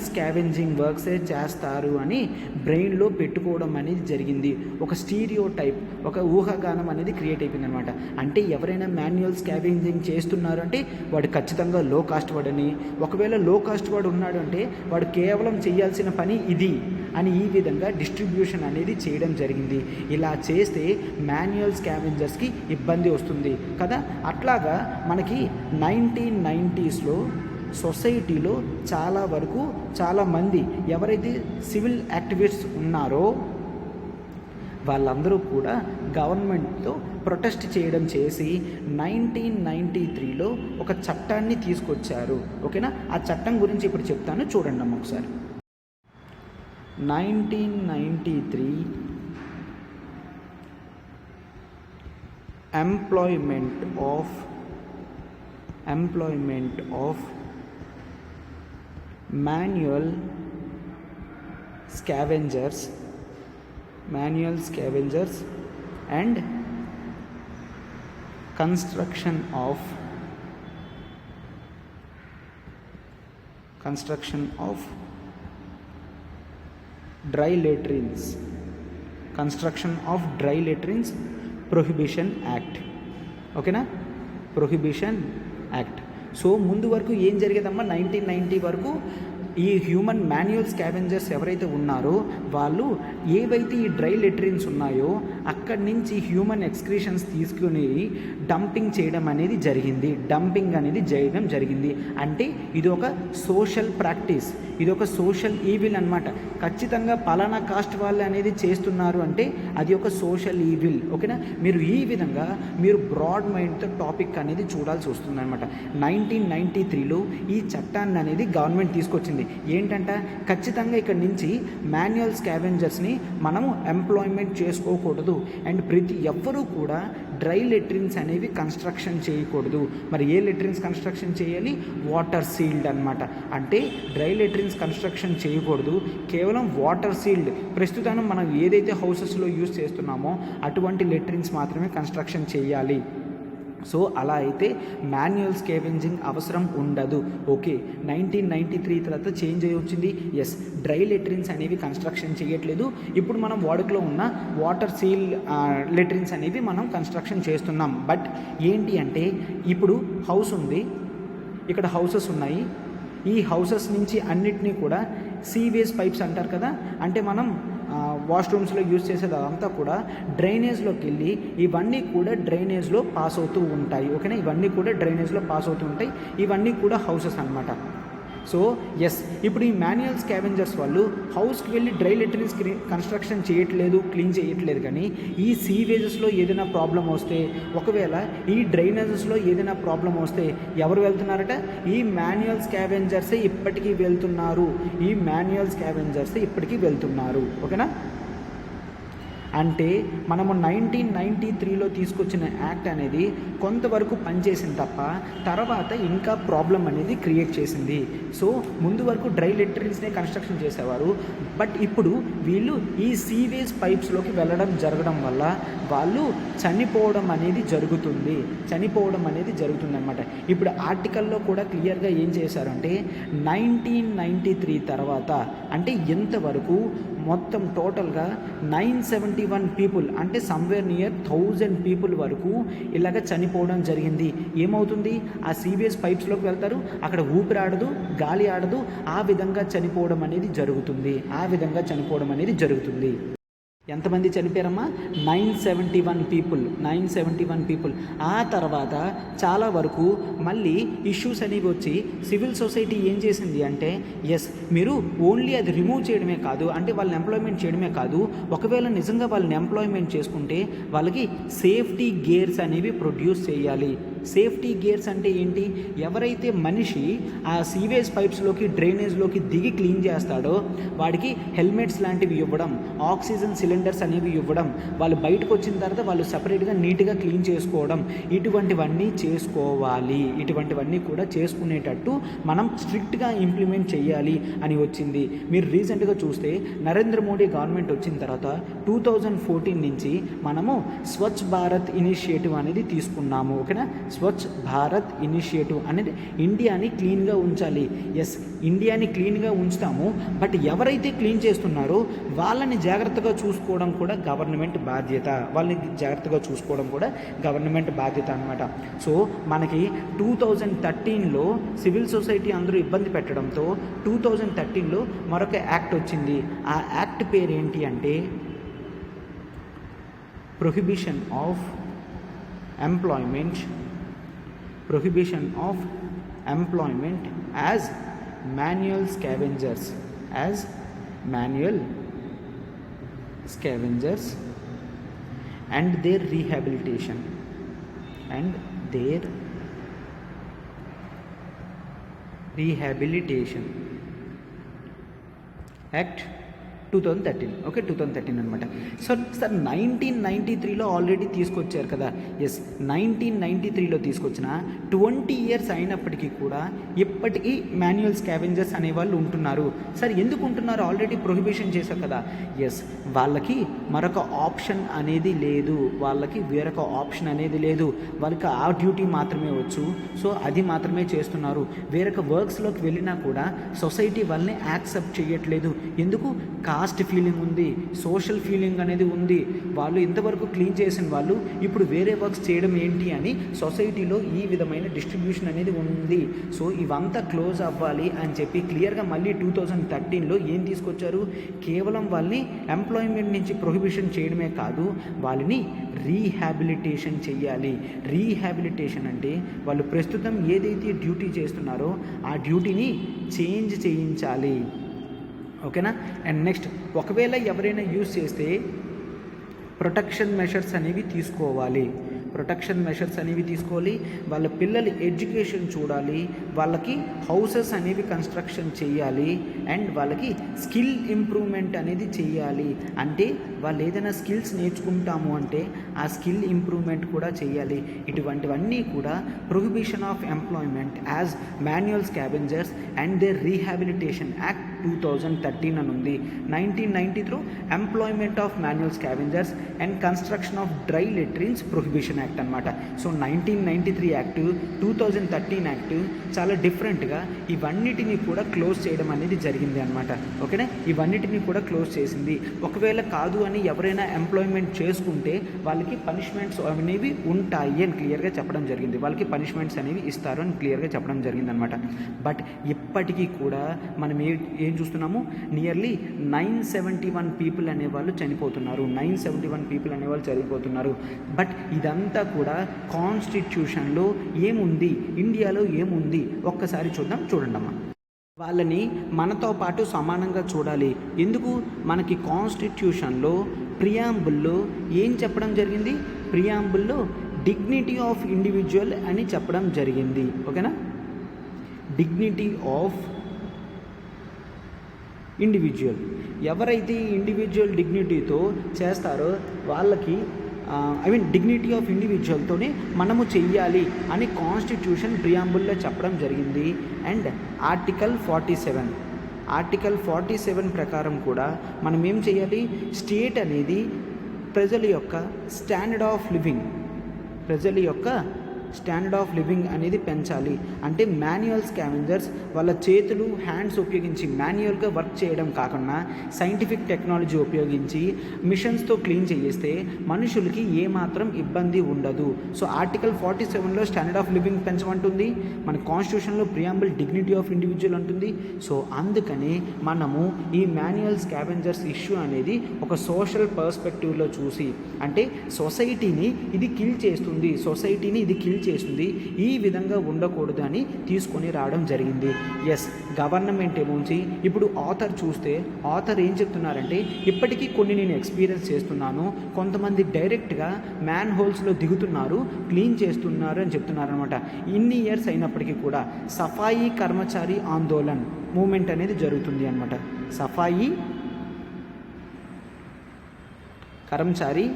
స్కావెంజింగ్ వర్క్సే చేస్తారు అని బ్రెయిన్లో పెట్టుకోవడం అనేది జరిగింది. ఒక స్టీరియో టైప్, ఒక ఊహాగానం అనేది క్రియేట్ అయిపోయింది అనమాట. అంటే ఎవరైనా మాన్యువల్ స్కావెంజింగ్ చేస్తున్నారు అంటే వాడు ఖచ్చితంగా లో కాస్ట్ వాడని, ఒకవేళ లో కాస్ట్ వాడు ఉన్నాడు అంటే వాడు కేవలం చేయాల్సిన పని ఇది అని ఈ విధంగా డిస్ట్రిబ్యూషన్ అనేది చేయడం జరిగింది. ఇలా చేస్తే మాన్యువల్ స్కావెంజర్స్కి ఇబ్బంది వస్తుంది కదా. అట్లాగా మనకి 1990స్లో సొసైటీలో చాలా వరకు చాలామంది ఎవరైతే సివిల్ యాక్టివిస్ట్స్ ఉన్నారో వాళ్ళందరూ కూడా గవర్నమెంట్తో ప్రొటెస్ట్ చేయడం చేసి 1993లో ఒక చట్టాన్ని తీసుకొచ్చారు. ఓకేనా, ఆ చట్టం గురించి ఇప్పుడు చెప్తాను, చూడండి అమ్మ ఒకసారి. 1993 employment of manual scavengers and construction of dry latrines prohibition act. ఓకేనా, ప్రొహిబిషన్ యాక్ట్. సో ముందు వరకు ఏం జరిగేదమ్మా, 1990 వరకు ఈ హ్యూమన్ మాన్యువల్ స్కావెంజర్స్ ఎవరైతే ఉన్నారో వాళ్ళు ఏవైతే ఈ డ్రై లెట్రిన్స్ ఉన్నాయో అక్కడి నుంచి హ్యూమన్ ఎక్స్క్రీషన్స్ తీసుకుని డంపింగ్ చేయడం అనేది జరిగింది. అంటే ఇది ఒక సోషల్ ప్రాక్టీస్, ఇది ఒక సోషల్ ఈవిల్ అనమాట. ఖచ్చితంగా పలానా కాస్ట్ వాళ్ళు అనేది చేస్తున్నారు అంటే అది ఒక సోషల్ ఈవిల్. ఓకేనా, మీరు ఈ విధంగా మీరు బ్రాడ్ మైండ్తో టాపిక్ అనేది చూడాల్సి వస్తుంది అనమాట. 1993లో ఈ చట్టాన్ని అనేది గవర్నమెంట్ తీసుకొచ్చింది. ఏంటంటే ఖచ్చితంగా ఇక్కడ నుంచి మాన్యువల్ స్కావెంజర్స్ని మనము ఎంప్లాయ్మెంట్ చేసుకోకూడదు అండ్ ప్రతి ఎవ్వరూ కూడా డ్రై లెట్రిన్స్ అనేవి కన్స్ట్రక్షన్ చేయకూడదు. మరి ఏ లెట్రిన్స్ కన్స్ట్రక్షన్ చేయాలి, వాటర్ సీల్డ్ అనమాట. అంటే డ్రై లెట్రిన్స్ కన్స్ట్రక్షన్ చేయకూడదు, కేవలం వాటర్ సీల్డ్ ప్రస్తుతం మనం ఏదైతే హౌసెస్లో యూజ్ చేస్తున్నామో అటువంటి లెట్రిన్స్ మాత్రమే కన్స్ట్రక్షన్ చేయాలి. సో అలా అయితే మాన్యువల్ స్కావెంజింగ్ అవసరం ఉండదు. ఓకే, 1993 తర్వాత చేంజ్ అయ్యి వచ్చింది. ఎస్, డ్రై లెట్రిన్స్ అనేవి కన్స్ట్రక్షన్ చేయట్లేదు. ఇప్పుడు మనం వాడుకలో ఉన్న వాటర్ సీల్ లెట్రిన్స్ అనేవి మనం కన్స్ట్రక్షన్ చేస్తున్నాం. బట్ ఏంటి అంటే ఇప్పుడు హౌస్ ఉంది, ఇక్కడ హౌసెస్ ఉన్నాయి. ఈ హౌసెస్ నుంచి అన్నిటినీ కూడా సీవేజ్ పైప్స్ అంటారు కదా, అంటే మనం వాష్రూమ్స్లో యూజ్ చేసేది అదంతా కూడా డ్రైనేజ్లోకి వెళ్ళి ఇవన్నీ కూడా డ్రైనేజ్లో పాస్ అవుతూ ఉంటాయి. ఓకేనా, ఇవన్నీ కూడా డ్రైనేజ్లో పాస్ అవుతూ ఉంటాయి. ఇవన్నీ కూడా హౌసెస్ అనమాట. సో ఎస్, ఇప్పుడు ఈ మాన్యువల్ స్కావెంజర్స్ వాళ్ళు హౌస్కి వెళ్ళి డ్రై లెట్రిన్స్ కన్స్ట్రక్షన్ చేయట్లేదు, క్లీన్ చేయట్లేదు. కానీ ఈ సీవేజెస్లో ఏదైనా ప్రాబ్లం వస్తే, ఒకవేళ ఈ డ్రైనేజెస్లో ఏదైనా ప్రాబ్లం వస్తే ఎవరు వెళ్తున్నారట, ఈ మాన్యువల్ స్కావెంజర్సే ఇప్పటికీ వెళ్తున్నారు. ఓకేనా, అంటే మనము 1993లో తీసుకొచ్చిన యాక్ట్ అనేది కొంతవరకు పనిచేసింది తప్ప తర్వాత ఇంకా ప్రాబ్లం అనేది క్రియేట్ చేసింది. సో ముందు వరకు డ్రై లెట్రిన్స్నే కన్స్ట్రక్షన్ చేసేవారు. బట్ ఇప్పుడు వీళ్ళు ఈ సీవేజ్ పైప్స్లోకి వెళ్ళడం జరగడం వల్ల వాళ్ళు చనిపోవడం అనేది జరుగుతుంది అనమాట. ఇప్పుడు ఆర్టికల్లో కూడా క్లియర్గా ఏం చేశారంటే 1993 తర్వాత అంటే ఎంతవరకు మొత్తం టోటల్గా 971 పీపుల్, అంటే సమ్వేర్ నియర్ 1000 పీపుల్ వరకు ఇలాగ చనిపోవడం జరిగింది. ఏమవుతుంది, ఆ సీవేజ్ పైప్స్లోకి వెళ్తారు, అక్కడ ఊపిరి ఆడదు, గాలి ఆడదు, ఆ విధంగా చనిపోవడం అనేది జరుగుతుంది. ఎంతమంది చనిపోయారమ్మా? 971 పీపుల్. ఆ తర్వాత చాలా వరకు మళ్ళీ ఇష్యూస్ అనేవి వచ్చి సివిల్ సొసైటీ ఏం చేసింది అంటే, ఎస్ మీరు ఓన్లీ అది రిమూవ్ చేయడమే కాదు, అంటే వాళ్ళని ఎంప్లాయ్మెంట్ చేయడమే కాదు, ఒకవేళ నిజంగా వాళ్ళని ఎంప్లాయ్మెంట్ చేసుకుంటే వాళ్ళకి సేఫ్టీ గేర్స్ అనేవి ప్రొడ్యూస్ చేయాలి. సేఫ్టీ గేర్స్ అంటే ఏంటి? ఎవరైతే మనిషి ఆ సీవేజ్ పైప్స్లోకి డ్రైనేజ్లోకి దిగి క్లీన్ చేస్తాడో వాడికి హెల్మెట్స్ లాంటివి ఇవ్వడం, ఆక్సిజన్ సిలిండర్స్ అనేవి ఇవ్వడం, వాళ్ళు బయటకు వచ్చిన తర్వాత వాళ్ళు సపరేట్గా నీట్గా క్లీన్ చేసుకోవడం, ఇటువంటివన్నీ చేసుకోవాలి. ఇటువంటివన్నీ కూడా చేసుకునేటట్టు మనం స్ట్రిక్ట్గా ఇంప్లిమెంట్ చేయాలి అని వచ్చింది. మీరు రీసెంట్గా చూస్తే నరేంద్ర మోడీ గవర్నమెంట్ వచ్చిన తర్వాత 2014 నుంచి మనము స్వచ్ఛ భారత్ ఇనిషియేటివ్ అనేది తీసుకున్నాము. ఓకేనా? స్వచ్ఛ భారత్ ఇనిషియేటివ్ అనేది ఇండియాని క్లీన్గా ఉంచాలి. ఎస్, ఇండియాని క్లీన్గా ఉంచుతాము, బట్ ఎవరైతే క్లీన్ చేస్తున్నారో వాళ్ళని జాగ్రత్తగా చూసుకోవడం కూడా గవర్నమెంట్ బాధ్యత. అనమాట. సో మనకి 2013లో సివిల్ సొసైటీ అందరూ ఇబ్బంది పెట్టడంతో 2013లో మరొక యాక్ట్ వచ్చింది. ఆ యాక్ట్ పేరేంటి అంటే prohibition of employment as manual scavengers and their rehabilitation Act 2013. Okay, 2013 అనమాట. సార్ 1993లో ఆల్రెడీ తీసుకొచ్చారు కదా. ఎస్, 1993లో తీసుకొచ్చిన 20 years అయినప్పటికీ కూడా ఇప్పటికీ మాన్యువల్ స్కావెంజర్స్ అనేవాళ్ళు ఉంటున్నారు. సార్ ఎందుకు ఉంటున్నారు? ఆల్రెడీ ప్రొహిబిషన్ చేశారు కదా. ఎస్, వాళ్ళకి మరొక ఆప్షన్ అనేది లేదు, వాళ్ళకి ఆ డ్యూటీ మాత్రమే వచ్చు. సో అది మాత్రమే చేస్తున్నారు. వేరొక వర్క్స్లోకి వెళ్ళినా కూడా సొసైటీ వాళ్ళని యాక్సెప్ట్ చేయట్లేదు. ఎందుకు? కాస్ట్ ఫీలింగ్ ఉంది, సోషల్ ఫీలింగ్ అనేది ఉంది. వాళ్ళు ఇంతవరకు క్లీన్ చేసిన వాళ్ళు ఇప్పుడు వేరే వర్క్స్ చేయడం ఏంటి అని సొసైటీలో ఈ విధమైన డిస్ట్రిబ్యూషన్ అనేది ఉంది. సో ఇవంతా క్లోజ్ అవ్వాలి అని చెప్పి క్లియర్గా మళ్ళీ 2013లో ఏం తీసుకొచ్చారు? కేవలం వాళ్ళని ఎంప్లాయ్మెంట్ నుంచి ప్రొహిబిషన్ చేయడమే కాదు, వాళ్ళని రీహాబిలిటేషన్ చేయాలి. రీహాబిలిటేషన్ అంటే వాళ్ళు ప్రస్తుతం ఏదైతే డ్యూటీ చేస్తున్నారో ఆ డ్యూటీని చేంజ్ చేయించాలి. ఓకేనా? అండ్ నెక్స్ట్, ఒకవేళ ఎవరైనా యూజ్ చేస్తే ప్రొటెక్షన్ మెషర్స్ అనేవి తీసుకోవాలి. వాళ్ళ పిల్లల ఎడ్యుకేషన్ చూడాలి, వాళ్ళకి హౌసెస్ అనేవి కన్స్ట్రక్షన్ చేయాలి, అండ్ వాళ్ళకి స్కిల్ ఇంప్రూవ్మెంట్ అనేది చేయాలి. అంటే వాళ్ళు ఏదైనా స్కిల్స్ నేర్చుకుంటాము అంటే ఆ స్కిల్ ఇంప్రూవ్మెంట్ కూడా చేయాలి. ఇటువంటివన్నీ కూడా prohibition of employment as manual scavengers and their rehabilitation act 2013 అని ఉంది. 1993 employment of manual scavengers and construction of dry latrines prohibition act అనమాట. సో 1993 యాక్ట్, 2013 యాక్ట్ చాలా డిఫరెంట్గా ఇవన్నిటిని కూడా క్లోజ్ చేయడం అనేది జరిగింది అనమాట. ఓకేనా? ఇవన్నిటిని కూడా క్లోజ్ చేసింది. ఒకవేళ కాదు అని ఎవరైనా ఎంప్లాయ్మెంట్ చేసుకుంటే వాళ్ళకి పనిష్మెంట్స్ అనేవి ఉంటాయి అని క్లియర్గా చెప్పడం జరిగింది. వాళ్ళకి పనిష్మెంట్స్ అనేవి ఇస్తారు అని క్లియర్గా చెప్పడం జరిగింది అనమాట. బట్ ఇప్పటికీ కూడా మనం ఏం చూస్తున్నాము? నియర్లీ 971 పీపుల్ అనేవాళ్ళు చనిపోతున్నారు. బట్ ఇదంతా కూడా కాన్స్టిట్యూషన్లో ఏముంది, ఇండియాలో ఏముంది ఒక్కసారి చూడండమ్మా. వాళ్ళని మనతో పాటు సమానంగా చూడాలి. ఎందుకు? మనకి కాన్స్టిట్యూషన్లో ప్రియాంబుల్లో ఏం చెప్పడం జరిగింది? ప్రియాంబుల్లో డిగ్నిటీ ఆఫ్ ఇండివిజువల్ అని చెప్పడం జరిగింది. ఓకేనా? Dignity of individual. ఎవరైతే ఇండివిజువల్ డిగ్నిటీతో చేస్తారో వాళ్ళకి డిగ్నిటీ ఆఫ్ ఇండివిజువల్తోనే మనము చెయ్యాలి అని కాన్స్టిట్యూషన్ ప్రియాంబుల్లో చెప్పడం జరిగింది. అండ్ ఆర్టికల్ 47 ప్రకారం కూడా మనం ఏం చేయాలి? స్టేట్ అనేది ప్రజల యొక్క స్టాండర్డ్ ఆఫ్ లివింగ్, ప్రజల యొక్క స్టాండర్డ్ ఆఫ్ లివింగ్ అనేది పెంచాలి. అంటే మాన్యువల్ స్కావెంజర్స్ వాళ్ళ చేతులు హ్యాండ్స్ ఉపయోగించి మాన్యువల్గా వర్క్ చేయడం కాకుండా సైంటిఫిక్ టెక్నాలజీ ఉపయోగించి మిషన్స్తో క్లీన్ చేయిస్తే మనుషులకి ఏమాత్రం ఇబ్బంది ఉండదు. సో ఆర్టికల్ 47లో స్టాండర్డ్ ఆఫ్ లివింగ్ పెంచమంటుంది, మన కాన్స్టిట్యూషన్లో ప్రియాంబుల్ డిగ్నిటీ ఆఫ్ ఇండివిజువల్ అంటుంది. సో అందుకని మనము ఈ మాన్యువల్ స్కావెంజర్స్ ఇష్యూ అనేది ఒక సోషల్ పర్స్పెక్టివ్లో చూసి, అంటే సొసైటీని ఇది కిల్ చేస్తుంది, ఈ విధంగా ఉండకూడదు అని తీసుకొని రావడం జరిగింది. ఎస్, గవర్నమెంట్ ఏమోంచి ఇప్పుడు ఆథర్ చూస్తే ఆథర్ ఏం చెప్తున్నారంటే, ఇప్పటికీ కొన్ని నేను ఎక్స్పీరియన్స్ చేస్తున్నాను, కొంతమంది డైరెక్ట్గా మ్యాన్ హోల్స్లో దిగుతున్నారు, క్లీన్ చేస్తున్నారు అని చెప్తున్నారు అనమాట. ఇన్ని ఇయర్స్ అయినప్పటికీ కూడా సఫాయి కర్మచారి ఆందోళన్ మూమెంట్ అనేది జరుగుతుంది అనమాట. సఫాయి కర్మచారి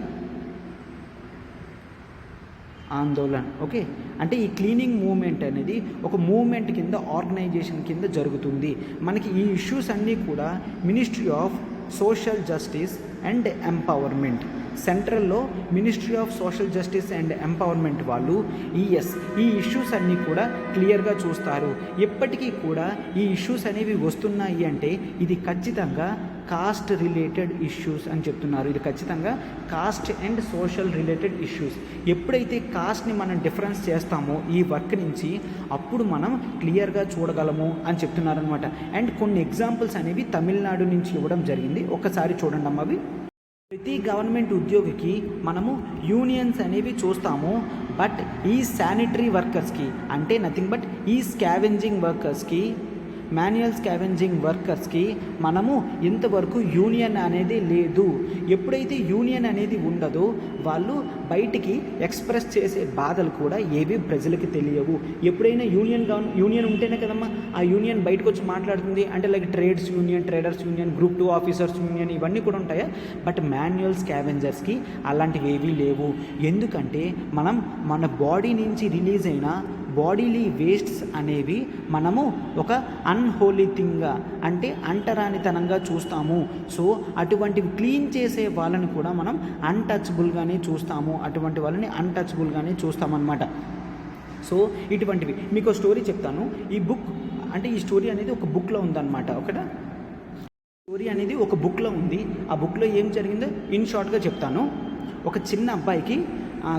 ఆందోళన్, ఓకే. అంటే ఈ క్లీనింగ్ మూవ్మెంట్ అనేది ఒక మూవ్మెంట్ కింద, ఆర్గనైజేషన్ కింద జరుగుతుంది. మనకి ఈ ఇష్యూస్ అన్నీ కూడా ministry of social justice and empowerment, సెంట్రల్లో ministry of social justice and empowerment వాళ్ళు ఈ ఇష్యూస్ అన్నీ కూడా క్లియర్గా చూస్తారు. ఎప్పటికీ కూడా ఈ ఇష్యూస్ అనేవి వస్తున్నాయి అంటే ఇది ఖచ్చితంగా కాస్ట్ రిలేటెడ్ ఇష్యూస్ అని చెప్తున్నారు. ఇది ఖచ్చితంగా cost and social related issues. ఎప్పుడైతే కాస్ట్ని మనం డిఫరెన్స్ చేస్తామో ఈ వర్క్ నుంచి, అప్పుడు మనం క్లియర్గా చూడగలము అని చెప్తున్నారనమాట. అండ్ కొన్ని ఎగ్జాంపుల్స్ అనేవి తమిళనాడు నుంచి ఇవ్వడం జరిగింది, ఒక్కసారి చూడండి అమ్మ. అవి ప్రతి గవర్నమెంట్ ఉద్యోగికి మనము యూనియన్స్ అనేవి చూస్తాము. బట్ ఈ శానిటరీ వర్కర్స్కి, అంటే నథింగ్ బట్ ఈ స్కావెంజింగ్ వర్కర్స్కి, మాన్యువల్ స్కావెంజింగ్ వర్కర్స్కి మనము ఇంతవరకు యూనియన్ అనేది లేదు. ఎప్పుడైతే యూనియన్ అనేది ఉండదో వాళ్ళు బయటికి ఎక్స్ప్రెస్ చేసే బాధలు కూడా ఏవి ప్రజలకి తెలియవు. ఎప్పుడైనా యూనియన్ ఉంటేనే కదమ్మా ఆ యూనియన్ బయటకు వచ్చి మాట్లాడుతుంది. అంటే like trades union, traders union, group 2 officers union, ఇవన్నీ కూడా ఉంటాయా? బట్ మాన్యువల్ స్కావెంజర్స్కి అలాంటివి ఏవీ లేవు. ఎందుకంటే మనం మన బాడీ నుంచి రిలీజ్ అయిన బాడీలీ వేస్ట్స్ అనేవి మనము ఒక అన్హోలీ థింగ్గా, అంటే అంటరానితనంగా చూస్తాము. సో అటువంటివి క్లీన్ చేసే వాళ్ళని కూడా మనం అన్టచబుల్గానే చూస్తామన్నమాట. సో ఇటువంటివి మీకు స్టోరీ చెప్తాను. ఈ బుక్, అంటే ఈ స్టోరీ అనేది ఒక బుక్లో ఉందన్నమాట. ఒకటి స్టోరీ అనేది ఒక బుక్లో ఉంది. ఆ బుక్లో ఏం జరిగిందో ఇన్ షార్ట్గా చెప్తాను. ఒక చిన్న అబ్బాయికి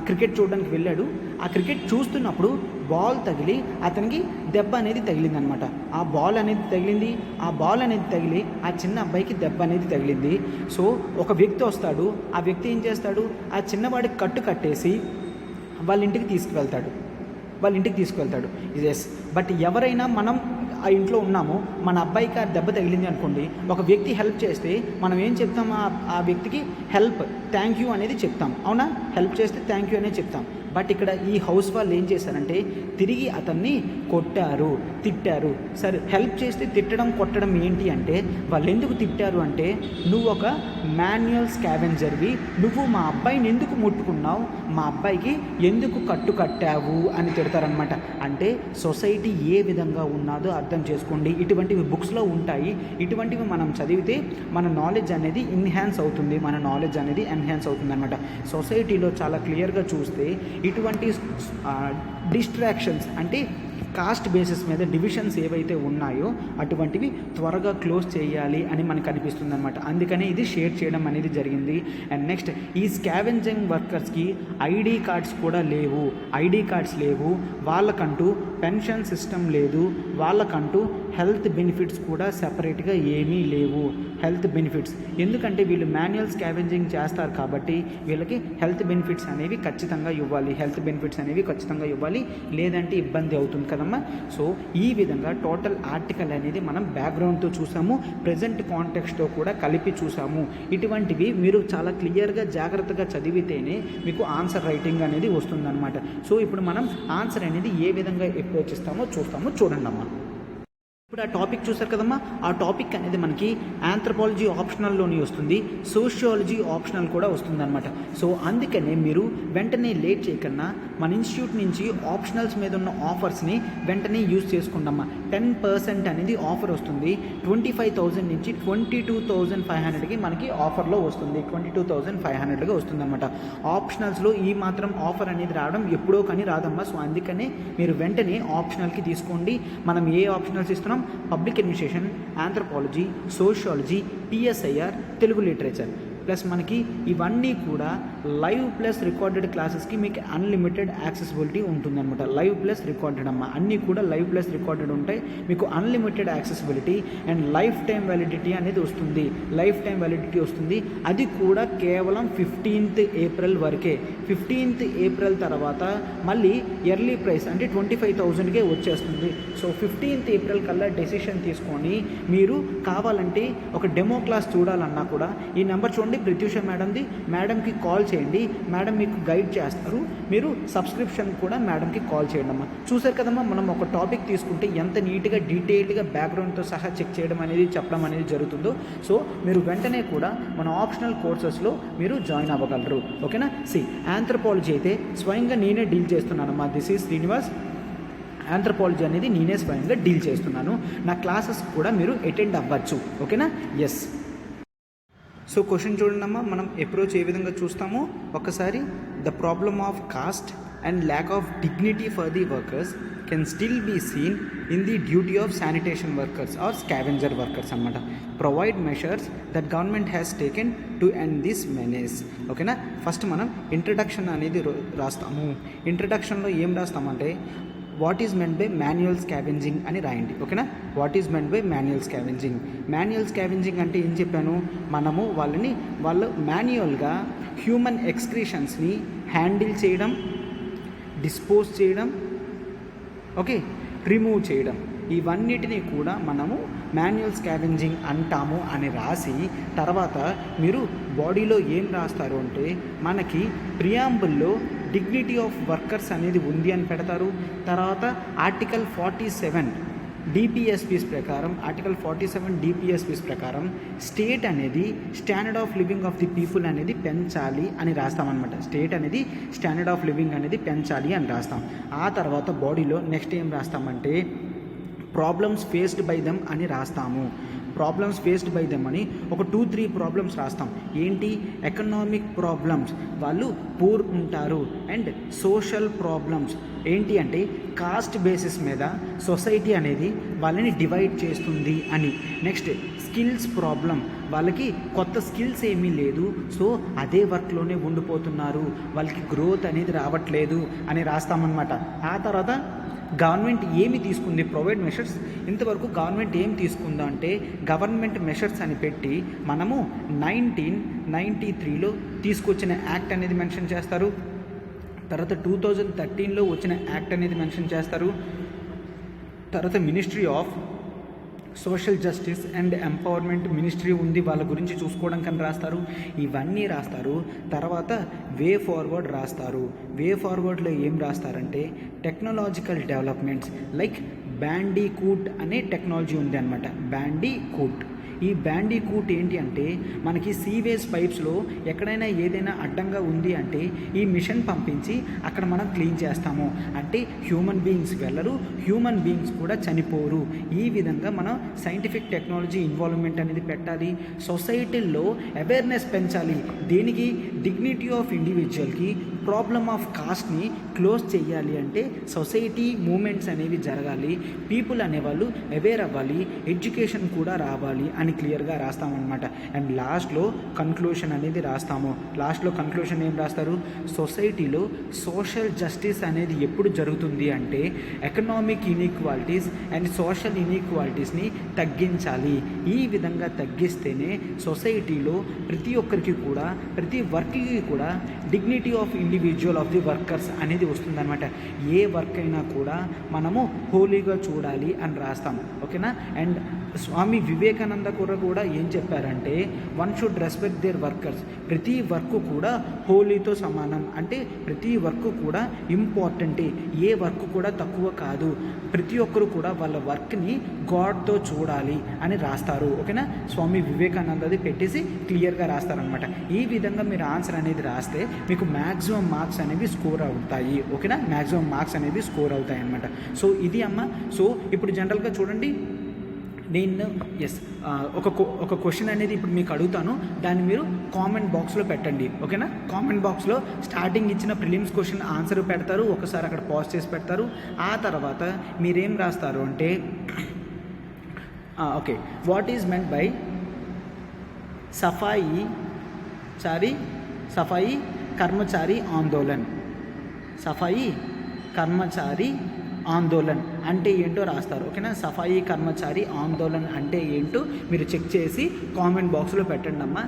క్రికెట్ చూడడానికి వెళ్ళాడు. ఆ క్రికెట్ చూస్తున్నప్పుడు బాల్ తగిలి అతనికి దెబ్బ అనేది తగిలిందనమాట. ఆ బాల్ అనేది తగిలి ఆ చిన్న అబ్బాయికి దెబ్బ అనేది తగిలింది. సో ఒక వ్యక్తి వస్తాడు. ఆ వ్యక్తి ఏం చేస్తాడు, ఆ చిన్నవాడికి కట్టేసి వాళ్ళ ఇంటికి తీసుకువెళ్తాడు. ఎస్, బట్ ఎవరైనా మనం ఆ ఇంట్లో ఉన్నాము, మన అబ్బాయికి ఆ దెబ్బ తగిలింది అనుకోండి, ఒక వ్యక్తి హెల్ప్ చేస్తే మనం ఏం చెప్తాం, ఆ వ్యక్తికి థ్యాంక్ యూ అనేది చెప్తాం. అవునా? హెల్ప్ చేస్తే థ్యాంక్ యూ అనేది చెప్తాం. బట్ ఇక్కడ ఈ హౌస్ వాళ్ళు ఏం చేశారంటే తిరిగి అతన్ని కొట్టారు, తిట్టారు. సరే, హెల్ప్ చేస్తే తిట్టడం కొట్టడం ఏంటి అంటే, వాళ్ళు ఎందుకు తిట్టారు అంటే, నువ్వు ఒక మాన్యువల్ స్కావెంజర్వి, నువ్వు మా అబ్బాయిని ఎందుకు ముట్టుకున్నావు, మా అబ్బాయికి ఎందుకు కట్టావు అని తిడతారనమాట. అంటే సొసైటీ ఏ విధంగా ఉన్నదో అర్థం చేసుకోండి. ఇటువంటివి బుక్స్లో ఉంటాయి. ఇటువంటివి మనం చదివితే మన నాలెడ్జ్ అనేది ఎన్హాన్స్ అవుతుంది అనమాట. సొసైటీలో చాలా క్లియర్గా చూస్తే ఇటువంటి డిస్ట్రాక్షన్స్, అంటే కాస్ట్ బేసిస్ మీద డివిజన్స్ ఏవైతే ఉన్నాయో అటువంటివి త్వరగా క్లోజ్ చేయాలి అని మనకు అనిపిస్తుంది అనమాట. అందుకనే ఇది షేర్ చేయడం అనేది జరిగింది. అండ్ నెక్స్ట్, ఈ స్కావెంజింగ్ వర్కర్స్కి ఐడి కార్డ్స్ లేవు, వాళ్ళకంటూ పెన్షన్ సిస్టమ్ లేదు, వాళ్ళకంటూ హెల్త్ బెనిఫిట్స్ కూడా సెపరేట్గా ఏమీ లేవు. హెల్త్ బెనిఫిట్స్ ఎందుకంటే వీళ్ళు మాన్యువల్ స్కావెంజింగ్ చేస్తారు కాబట్టి వీళ్ళకి హెల్త్ బెనిఫిట్స్ అనేవి ఖచ్చితంగా ఇవ్వాలి, లేదంటే ఇబ్బంది అవుతుంది కదమ్మా. సో ఈ విధంగా టోటల్ ఆర్టికల్ అనేది మనం బ్యాక్గ్రౌండ్తో చూసాము, ప్రజెంట్ కాంటెక్స్ట్తో కూడా కలిపి చూసాము. ఇటువంటివి మీరు చాలా క్లియర్గా జాగ్రత్తగా చదివితేనే మీకు ఆన్సర్ రైటింగ్ అనేది వస్తుందన్నమాట. సో ఇప్పుడు మనం ఆన్సర్ అనేది ఏ విధంగా అప్రోచ్ ఇస్తామో చూడండి అమ్మా. ఇప్పుడు ఆ టాపిక్ చూసారు కదమ్మా, ఆ టాపిక్ అనేది మనకి ఆంథ్రోపాలజీ ఆప్షనల్లోని వస్తుంది, సోషియాలజీ ఆప్షనల్ కూడా వస్తుందన్నమాట. సో అందుకనే మీరు వెంటనే లేట్ చేయకన్నా మన ఇన్స్టిట్యూట్ నుంచి ఆప్షనల్స్ మీద ఉన్న ఆఫర్స్ని వెంటనే యూజ్ చేసుకుంటామా. 10% అనేది ఆఫర్ వస్తుంది. 25,000 నుంచి 22,500కి మనకి ఆఫర్లో వస్తుంది. 22,500గా వస్తుంది అనమాట. ఆప్షనల్స్లో ఈ మాత్రం ఆఫర్ అనేది రావడం ఎప్పుడో కానీ రాదమ్మా. సో అందుకనే మీరు వెంటనే ఆప్షనల్కి తీసుకోండి. మనం ఏ ఆప్షనల్స్ ఇస్తున్నాం? Public administration, anthropology, sociology, PSIR, Telugu literature. Plus మనకి ఇవన్నీ కూడా లైవ్ ప్లస్ రికార్డెడ్ క్లాసెస్కి మీకు అన్లిమిటెడ్ యాక్సెసిబిలిటీ ఉంటుందన్నమాట. లైవ్ ప్లస్ రికార్డెడ్ అమ్మ, అన్నీ కూడా లైవ్ ప్లస్ రికార్డెడ్ ఉంటాయి. మీకు unlimited accessibility and life time validity అనేది వస్తుంది. లైఫ్ టైం వ్యాలిడిటీ వస్తుంది. అది కూడా కేవలం 15th ఏప్రిల్ వరకే. 15th ఏప్రిల్ తర్వాత మళ్ళీ ఎర్లీ ప్రైస్ అంటే 25,000కే వచ్చేస్తుంది. సో 15th ఏప్రిల్ కల్లా డెసిషన్ తీసుకొని మీరు కావాలంటే ఒక డెమో క్లాస్ చూడాలన్నా కూడా ఈ నెంబర్ చూడండి, ప్రత్యూష మేడంది. మేడంకి కాల్ చేయండి, మేడం మీకు గైడ్ చేస్తారు. మీరు సబ్స్క్రిప్షన్ కూడా మేడంకి కాల్ చేయండి అమ్మా. చూసారు కదమ్మా, మనం ఒక టాపిక్ తీసుకుంటే ఎంత నీట్గా డీటెయిల్డ్గా బ్యాక్గ్రౌండ్తో సహా చెక్ చేయడం అనేది చెప్పడం అనేది జరుగుతుందో. సో మీరు వెంటనే కూడా మన ఆప్షనల్ కోర్సెస్లో మీరు జాయిన్ అవ్వగలరు. ఓకేనా? ఆంథ్రోపాలజీ అయితే స్వయంగా నేనే డీల్ చేస్తున్నానమ్మా. This is Srinivas. ఆంథ్రోపాలజీ అనేది నేనే స్వయంగా డీల్ చేస్తున్నాను. నా క్లాసెస్ కూడా మీరు అటెండ్ అవ్వచ్చు. ఓకేనా? ఎస్. సో క్వశ్చన్ చూడండి అమ్మా, మనం అప్రోచ్ ఏ విధంగా చూస్తామో ఒకసారి. The problem of caste and lack of dignity for the workers can still be seen in the duty of sanitation workers or scavenger workers అనమాట. Provide measures that government has taken to end this menace. ఓకేనా? ఫస్ట్ మనం ఇంట్రడక్షన్ అనేది రాస్తాము. ఇంట్రడక్షన్లో ఏం రాస్తామంటే what is meant by manual scavenging అని రాయండి. ఓకేనా? What is meant by manual scavenging. Manual scavenging అంటే ఏం చెప్పాను? మనము వాళ్ళు మాన్యువల్గా హ్యూమన్ ఎక్స్క్రీషన్స్ని హ్యాండిల్ చేయడం, డిస్పోజ్ చేయడం, ఓకే, రిమూవ్ చేయడం, ఇవన్నిటినీ కూడా మనము మాన్యువల్ స్కావెంజింగ్ అంటాము అని రాసి తర్వాత మీరు బాడీలో ఏం రాస్తారు అంటే మనకి ప్రియాంబుల్లో డిగ్నిటీ ఆఫ్ వర్కర్స్ అనేది ఉంది అని పెడతారు. తర్వాత ఆర్టికల్ 47 డిపిఎస్పీస్ ప్రకారం, ఆర్టికల్ 47 డిపిఎస్పీస్ ప్రకారం స్టేట్ అనేది standard of living of the people అనేది పెంచాలి అని రాస్తామన్నమాట. స్టేట్ అనేది స్టాండర్డ్ ఆఫ్ లివింగ్ అనేది పెంచాలి అని రాస్తాం. ఆ తర్వాత బాడీలో నెక్స్ట్ ఏం రాస్తామంటే ప్రాబ్లమ్స్ ఫేస్డ్ బై దెమ్ అని రాస్తాము. ప్రాబ్లమ్స్ ఫేస్డ్ బై దెమ్ అని ఒక 2-3 ప్రాబ్లమ్స్ రాస్తాం. ఏంటి? ఎకనామిక్ ప్రాబ్లమ్స్, వాళ్ళు పూర్ ఉంటారు. అండ్ సోషల్ ప్రాబ్లమ్స్ ఏంటి అంటే కాస్ట్ బేసిస్ మీద సొసైటీ అనేది వాళ్ళని డివైడ్ చేస్తుంది అని. నెక్స్ట్ స్కిల్స్ ప్రాబ్లం, వాళ్ళకి కొత్త స్కిల్స్ ఏమీ లేదు, సో అదే వర్క్లోనే ఉండిపోతున్నారు, వాళ్ళకి గ్రోత్ అనేది రావట్లేదు అని రాస్తామన్నమాట. ఆ తర్వాత గవర్నమెంట్ ఏమి తీసుకుంది? Provide measures. ఇంతవరకు గవర్నమెంట్ ఏం తీసుకుందా అంటే గవర్నమెంట్ మెషర్స్ అని పెట్టి మనము 1993లో తీసుకొచ్చిన యాక్ట్ అనేది మెన్షన్ చేస్తారు. తర్వాత 2013లో వచ్చిన యాక్ట్ అనేది మెన్షన్ చేస్తారు. తర్వాత ministry of social justice and empowerment ministry ఉంది, వాళ్ళ గురించి చూసుకోవడం కని రాస్తారు. ఇవన్నీ రాస్తారు. తర్వాత వే ఫార్వర్డ్ రాస్తారు. వే ఫార్వర్డ్లో ఏం రాస్తారంటే టెక్నాలజికల్ డెవలప్మెంట్స్ లైక్ బ్యాండీకూట్ అనే టెక్నాలజీ ఉంది అనమాట. బ్యాండీకూట్. ఈ బ్యాండీకూట్ ఏంటి అంటే మనకి సీవేజ్ పైప్స్లో ఎక్కడైనా ఏదైనా అడ్డంగా ఉంది అంటే ఈ మిషన్ పంపించి అక్కడ మనం క్లీన్ చేస్తాము. అంటే హ్యూమన్ బీయింగ్స్ వెళ్ళరు, హ్యూమన్ బీయింగ్స్ కూడా చనిపోరు. ఈ విధంగా మనం సైంటిఫిక్ టెక్నాలజీ ఇన్వాల్వ్మెంట్ అనేది పెట్టాలి. సొసైటీల్లో అవేర్నెస్ పెంచాలి. దేనికి? డిగ్నిటీ ఆఫ్ ఇండివిజువల్కి ప్రాబ్లమ్ ఆఫ్ కాస్ట్ని క్లోజ్ చేయాలి అంటే సొసైటీ మూమెంట్స్ అనేవి జరగాలి, పీపుల్ అనేవాళ్ళు అవేర్ అవ్వాలి, ఎడ్యుకేషన్ కూడా రావాలి అని క్లియర్గా రాస్తామన్నమాట. అండ్ లాస్ట్లో కన్క్లూషన్ అనేది రాస్తాము. లాస్ట్లో కన్క్లూషన్ ఏం రాస్తారు? సొసైటీలో సోషల్ జస్టిస్ అనేది ఎప్పుడు జరుగుతుంది అంటే ఎకనామిక్ ఇన్ఈక్వాలిటీస్ అండ్ సోషల్ ఇన్ఈక్వాలిటీస్ని తగ్గించాలి. ఈ విధంగా తగ్గిస్తేనే సొసైటీలో ప్రతి ఒక్కరికి కూడా, ప్రతి వర్క్కి కూడా dignity of individual of the workers అనేది వస్తుందన్నమాట. ఏ వర్క్ అయినా కూడా మనము హోలీగా చూడాలి అని రాస్తాం. ఓకేనా? అండ్ స్వామి వివేకానంద కూడా ఏం చెప్పారంటే one should respect their workers. ప్రతి వర్క్ కూడా హోలీతో సమానం, అంటే ప్రతి వర్క్ కూడా ఇంపార్టెంటే, ఏ వర్క్ కూడా తక్కువ కాదు. ప్రతి ఒక్కరు కూడా వాళ్ళ వర్క్ని గాడ్తో చూడాలి అని రాస్తారు. ఓకేనా, స్వామి వివేకానందది పెట్టేసి క్లియర్గా రాస్తారనమాట. ఈ విధంగా మీరు ఆన్సర్ అనేది రాస్తే మీకు మ్యాక్సిమం మార్క్స్ అనేవి స్కోర్ అవుతాయి. ఓకేనా, మ్యాక్సిమం మార్క్స్ అనేవి స్కోర్ అవుతాయి అనమాట. సో ఇది అమ్మ. సో ఇప్పుడు జనరల్గా చూడండి, నేను ఒక క్వశ్చన్ అనేది ఇప్పుడు మీకు అడుగుతాను, దాన్ని మీరు కామెంట్ బాక్స్లో పెట్టండి. ఓకేనా, కామెంట్ బాక్స్లో స్టార్టింగ్ ఇచ్చిన ప్రిలిమ్స్ క్వశ్చన్ ఆన్సర్ పెడతారు, ఒకసారి అక్కడ పాజ్ చేసి పెడతారు. ఆ తర్వాత మీరేం రాస్తారు అంటే okay, what is meant by Safai Karmachari Andolan. Safai Karmachari Andolan అంటే ఏంటో రాస్తారు. ఓకేనా, సఫాయి కర్మచారి ఆందోళన్ అంటే ఏంటో మీరు చెక్ చేసి కామెంట్ బాక్స్లో పెట్టండి అమ్మా.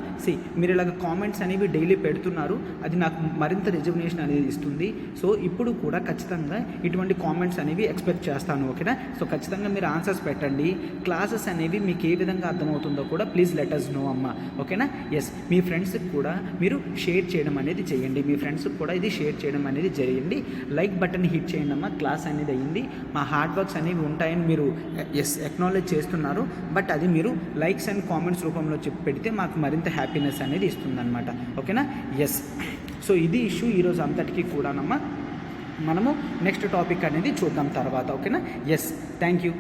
మీరు ఇలాగ కామెంట్స్ అనేవి డైలీ పెడుతున్నారు, అది నాకు మరింత రిజర్వేషన్ అనేది ఇస్తుంది. సో ఇప్పుడు కూడా ఖచ్చితంగా ఇటువంటి కామెంట్స్ అనేవి ఎక్స్పెక్ట్ చేస్తాను. ఓకేనా, సో ఖచ్చితంగా మీరు ఆన్సర్స్ పెట్టండి. క్లాసెస్ అనేవి మీకు ఏ విధంగా అర్థమవుతుందో కూడా ప్లీజ్ లెట్ us know అమ్మా. ఓకేనా, మీ ఫ్రెండ్స్కి కూడా మీరు షేర్ చేయడం అనేది చేయండి. మీ ఫ్రెండ్స్కి కూడా ఇది షేర్ చేయడం అనేది చేయండి. లైక్ బటన్ హిట్ చేయండి అమ్మా. క్లాస్ అనేది అయ్యింది, మా హార్డ్ వర్క్స్ అనేవి ఉంటాయని మీరు ఎక్నాలెడ్జ్ చేస్తున్నారు, బట్ అది మీరు లైక్స్ అండ్ కామెంట్స్ రూపంలో పెడితే మాకు మరింత హ్యాపీనెస్ అనేది ఇస్తుందన్నమాట. ఓకేనా, సో ఇది ఇష్యూ ఈరోజు అంతటికీ కూడానమ్మా. మనము నెక్స్ట్ టాపిక్ అనేది చూద్దాం తర్వాత. ఓకేనా, థ్యాంక్ యూ.